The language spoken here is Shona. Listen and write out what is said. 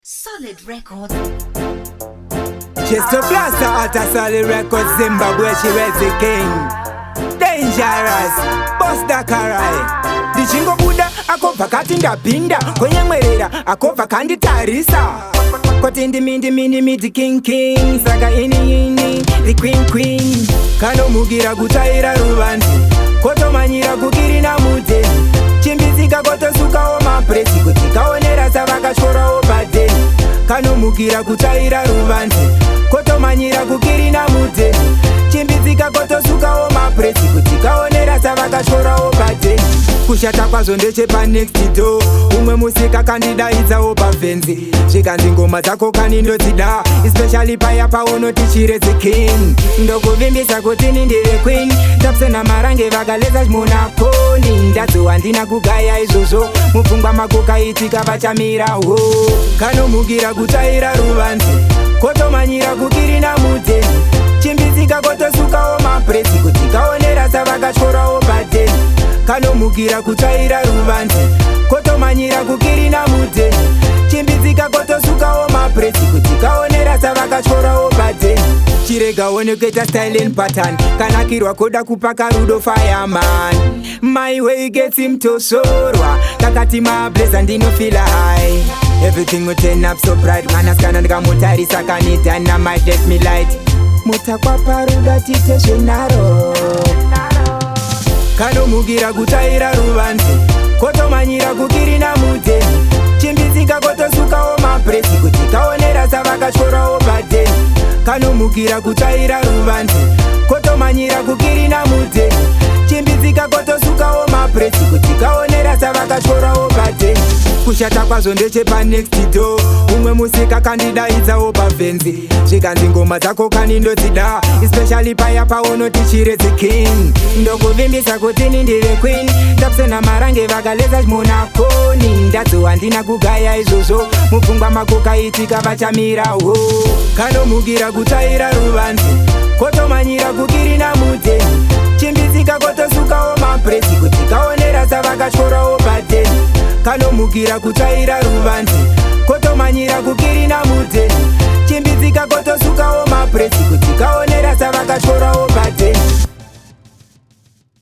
Solid record. Chesto Blaster at a solid record. Zimbabwe, she was the king. Dangerous, Blaster-Kane. Dichingo buda, akova katinda pinda. Kwenye mwerera, akova kandi tarisa. Kotindi mindi king. Saga ini, the queen. Kano mugira gutaira ruvanzi. Koto manyira kukiri na mute. Chimbizika koto suka o mapresi. Kutika onera savaka chora o bade. Kano mugira kutaira ruvanzi. Koto manyira kukiri na mute. Chimbizika koto suka o mapresi. Kutika onera savaka chora o bade. Kushata kwazo ndechepa next door. Umwe musika kandida iza opa fenzi. Shikanzi ngoma zako kanindotida. Especially paya pa unoti chirezi king. Ndoko vimbisa kutini ndire queen. Tapsena marange vagaleza jmuna koni. Ndazo wandina kugaya izozo. Mufungwa makuka itika vachamira ho. Kano mugira kutaira ruvanzi. Koto manyira kukiri na mute. Chimbizika koto suka o mapresi. Kutika onera savaka chora o bade. Kano mugira kutaira ruvanzi. Koto manyira kukiri na mute. Chimbizika koto suka o mapresi. Kutika onera savaka chora o bade. Chirega oneketa styling pattern. Kanakirwa koda kupaka rudo fireman. My way gets him to sorwa. Kakati ma blaze and dino feel high. Everything will turn up so bright. Manaskana nga mutari sakanita na might let me light. Mutakwa paruda tite shenaro. Kano mugira kutaira ruvanzi. Koto manyira kukiri na mute. Chimbizika koto suka o mapresi. Kutika onera savaka chora o bade. Kano mugira kutaira ruvanzi. Koto manyira kukiri na mute. Chimbizika koto suka o mapresi. Kutika onera savaka chora o bade. Kushata kwazo ndechepa next door. Umwe musika kandida iza opa fenzi. Shikanzi ngoma zako kanindotida. Especially paya pa unoti chirezi king. Ndoko vimbisa kutini ndire queen. Tapsena marange vagaleza jmuna koni. Ndazo wandina kugaya izozo. Mufungwa makuka itika vachamira ho. Kano mugira kutaira ruvanzi. Koto manyira kukiri na mute. Chimbizika koto suka o mapresi. Kutika onera savaka chora o bade. Kano mugira kutaira ruvanzi. Koto manyira kukiri na mute. Chimbizika koto suka o mapresi. Kutika onera savaka chora o bade.